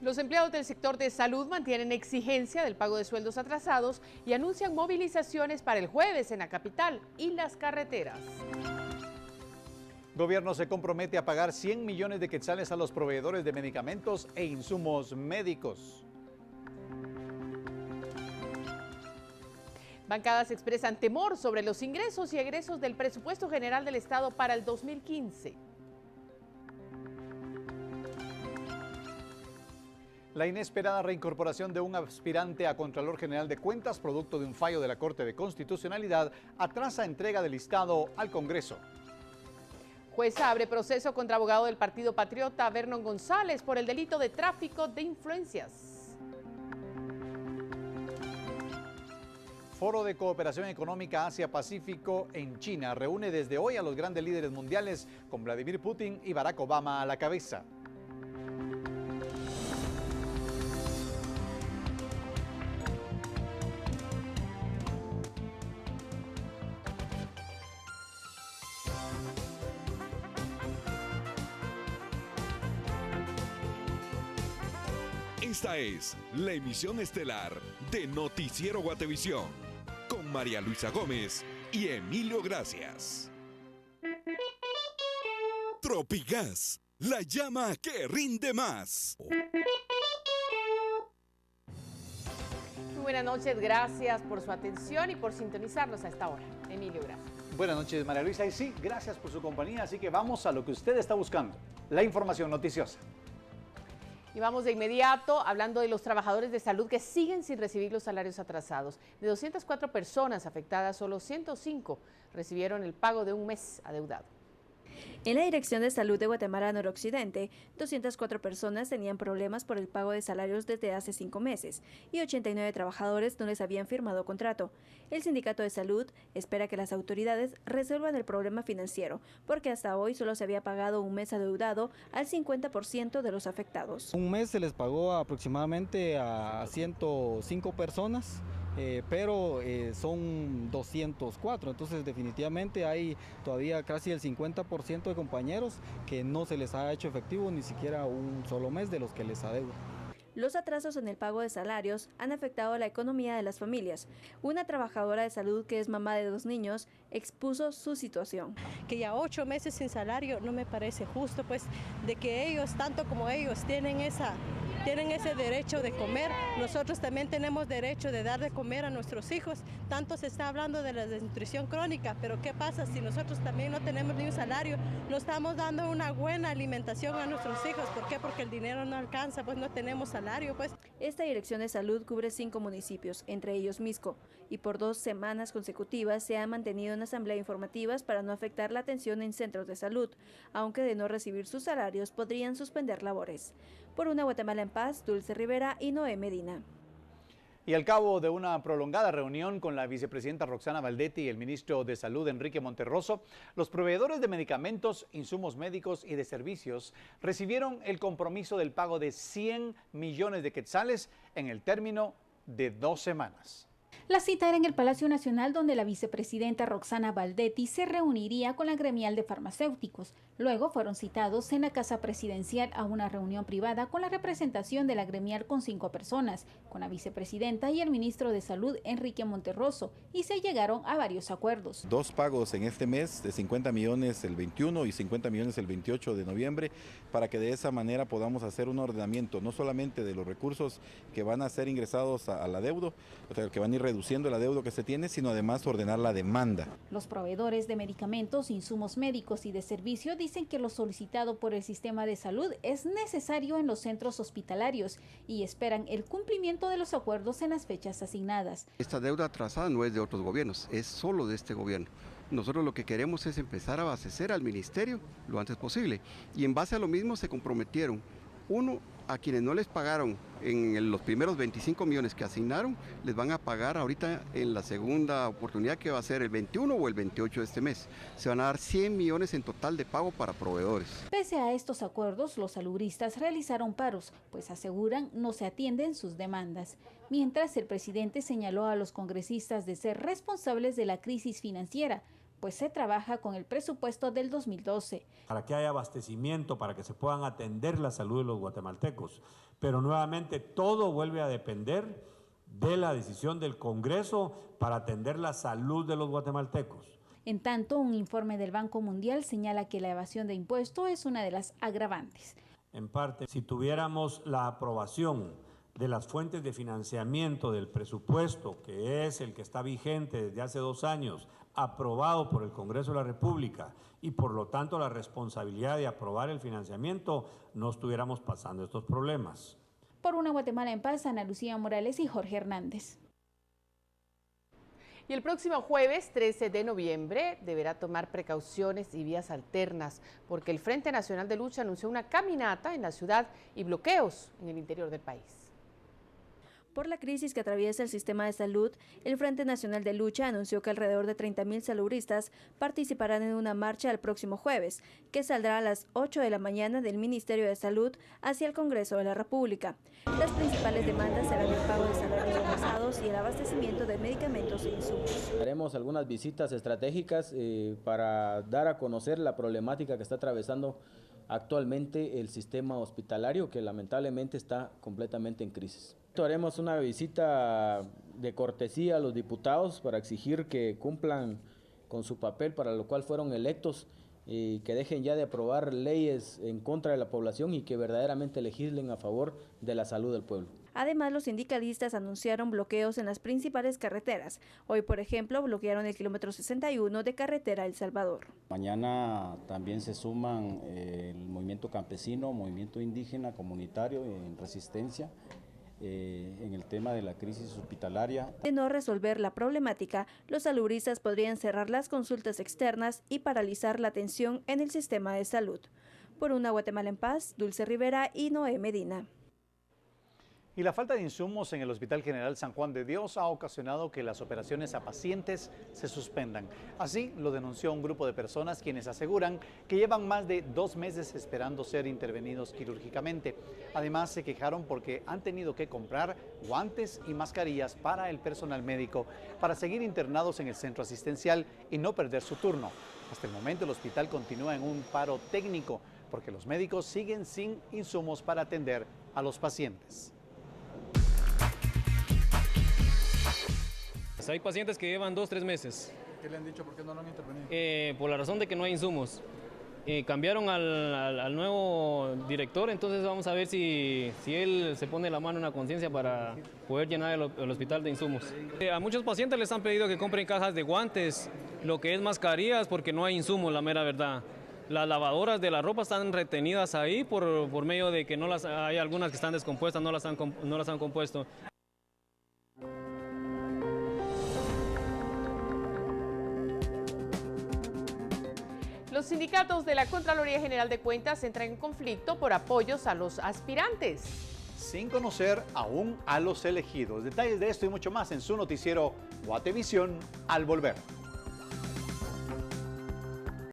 Los empleados del sector de salud mantienen exigencia del pago de sueldos atrasados y anuncian movilizaciones para el jueves en la capital y las carreteras. Gobierno se compromete a pagar 100 millones de quetzales a los proveedores de medicamentos e insumos médicos. Bancadas expresan temor sobre los ingresos y egresos del presupuesto general del Estado para el 2015. La inesperada reincorporación de un aspirante a Contralor General de Cuentas, producto de un fallo de la Corte de Constitucionalidad, atrasa entrega del listado al Congreso. Jueza abre proceso contra abogado del Partido Patriota, Vernon González, por el delito de tráfico de influencias. Foro de Cooperación Económica Asia-Pacífico en China reúne desde hoy a los grandes líderes mundiales, con Vladimir Putin y Barack Obama a la cabeza. Esta es la emisión estelar de Noticiero Guatevisión, con María Luisa Gómez y Emilio Gracias. Tropigas, la llama que rinde más. Muy buenas noches, gracias por su atención y por sintonizarnos a esta hora. Emilio, gracias. Buenas noches, María Luisa, y sí, gracias por su compañía, así que vamos a lo que usted está buscando, la información noticiosa. Y vamos de inmediato hablando de los trabajadores de salud que siguen sin recibir los salarios atrasados. De 204 personas afectadas, solo 105 recibieron el pago de un mes adeudado. En la Dirección de Salud de Guatemala Noroccidente, 204 personas tenían problemas por el pago de salarios desde hace 5 meses y 89 trabajadores no les habían firmado contrato. El Sindicato de Salud espera que las autoridades resuelvan el problema financiero, porque hasta hoy solo se había pagado un mes adeudado al 50% de los afectados. Un mes se les pagó aproximadamente a 105 personas. Pero son 204, entonces definitivamente hay todavía casi el 50% de compañeros que no se les ha hecho efectivo ni siquiera un solo mes de los que les adeudo. Los atrasos en el pago de salarios han afectado a la economía de las familias. Una trabajadora de salud que es mamá de 2 niños expuso su situación. Que ya 8 meses sin salario no me parece justo, pues de que ellos, tanto como ellos, tienen ese derecho de comer, nosotros también tenemos derecho de dar de comer a nuestros hijos. Tanto se está hablando de la desnutrición crónica, pero ¿qué pasa si nosotros también no tenemos ni un salario? No estamos dando una buena alimentación a nuestros hijos. ¿Por qué? Porque el dinero no alcanza, pues no tenemos salario, pues. Esta Dirección de Salud cubre 5 municipios, entre ellos Misco, y por 2 semanas consecutivas se ha mantenido una asamblea informativas para no afectar la atención en centros de salud, aunque de no recibir sus salarios podrían suspender labores. Por una Guatemala en paz, Dulce Rivera y Noé Medina. Y al cabo de una prolongada reunión con la vicepresidenta Roxana Baldetti y el ministro de Salud Enrique Monterroso, los proveedores de medicamentos, insumos médicos y de servicios recibieron el compromiso del pago de 100 millones de quetzales en el término de 2 semanas. La cita era en el Palacio Nacional, donde la vicepresidenta Roxana Baldetti se reuniría con la gremial de farmacéuticos. Luego fueron citados en la Casa Presidencial a una reunión privada con la representación de la gremial con 5 personas, con la vicepresidenta y el ministro de Salud Enrique Monterroso, y se llegaron a varios acuerdos. 2 pagos en este mes de 50 millones el 21 y 50 millones el 28 de noviembre, para que de esa manera podamos hacer un ordenamiento, no solamente de los recursos que van a ser ingresados al adeudo, o sea, que van a ir reduciendo el adeudo que se tiene, sino además ordenar la demanda. Los proveedores de medicamentos, insumos médicos y de servicio dicen que lo solicitado por el sistema de salud es necesario en los centros hospitalarios y esperan el cumplimiento de los acuerdos en las fechas asignadas. Esta deuda atrasada no es de otros gobiernos, es solo de este gobierno. Nosotros lo que queremos es empezar a abastecer al ministerio lo antes posible, y en base a lo mismo se comprometieron, uno, a quienes no les pagaron en los primeros 25 millones que asignaron, les van a pagar ahorita en la segunda oportunidad, que va a ser el 21 o el 28 de este mes. Se van a dar 100 millones en total de pago para proveedores. Pese a estos acuerdos, los salubristas realizaron paros, pues aseguran no se atienden sus demandas. Mientras, el presidente señaló a los congresistas de ser responsables de la crisis financiera, pues se trabaja con el presupuesto del 2012. Para que haya abastecimiento, para que se puedan atender la salud de los guatemaltecos. Pero nuevamente todo vuelve a depender de la decisión del Congreso para atender la salud de los guatemaltecos. En tanto, un informe del Banco Mundial señala que la evasión de impuestos es una de las agravantes. En parte, si tuviéramos la aprobación de las fuentes de financiamiento del presupuesto, que es el que está vigente desde hace 2 años, aprobado por el Congreso de la República, y por lo tanto la responsabilidad de aprobar el financiamiento, no estuviéramos pasando estos problemas. Por una Guatemala en paz, Ana Lucía Morales y Jorge Hernández. Y el próximo jueves 13 de noviembre deberá tomar precauciones y vías alternas porque el Frente Nacional de Lucha anunció una caminata en la ciudad y bloqueos en el interior del país. Por la crisis que atraviesa el sistema de salud, el Frente Nacional de Lucha anunció que alrededor de 30.000 salubristas participarán en una marcha el próximo jueves, que saldrá a las 8 de la mañana del Ministerio de Salud hacia el Congreso de la República. Las principales demandas serán el pago de salarios atrasados y el abastecimiento de medicamentos e insumos. Haremos algunas visitas estratégicas para dar a conocer la problemática que está atravesando actualmente el sistema hospitalario, que lamentablemente está completamente en crisis. Haremos una visita de cortesía a los diputados para exigir que cumplan con su papel para lo cual fueron electos y que dejen ya de aprobar leyes en contra de la población y que verdaderamente legislen a favor de la salud del pueblo. Además, los sindicalistas anunciaron bloqueos en las principales carreteras. Hoy, por ejemplo, bloquearon el kilómetro 61 de carretera El Salvador. Mañana también se suman el movimiento campesino, movimiento indígena, comunitario en resistencia. En el tema de la crisis hospitalaria. De no resolver la problemática, los salubristas podrían cerrar las consultas externas y paralizar la atención en el sistema de salud. Por una Guatemala en paz, Dulce Rivera y Noé Medina. Y la falta de insumos en el Hospital General San Juan de Dios ha ocasionado que las operaciones a pacientes se suspendan. Así lo denunció un grupo de personas quienes aseguran que llevan más de 2 meses esperando ser intervenidos quirúrgicamente. Además, se quejaron porque han tenido que comprar guantes y mascarillas para el personal médico para seguir internados en el centro asistencial y no perder su turno. Hasta el momento el hospital continúa en un paro técnico porque los médicos siguen sin insumos para atender a los pacientes. Hay pacientes que llevan 2-3 meses. ¿Qué le han dicho? ¿Por qué no lo han intervenido? Por la razón de que no hay insumos. Cambiaron al nuevo director, entonces vamos a ver si él se pone la mano en la conciencia para poder llenar el hospital de insumos. A muchos pacientes les han pedido que compren cajas de guantes, lo que es mascarillas, porque no hay insumos, la mera verdad. Las lavadoras de la ropa están retenidas ahí por medio de que hay algunas que están descompuestas, no las han compuesto. Los sindicatos de la Contraloría General de Cuentas entran en conflicto por apoyos a los aspirantes. Sin conocer aún a los elegidos. Detalles de esto y mucho más en su noticiero Guatevisión al volver.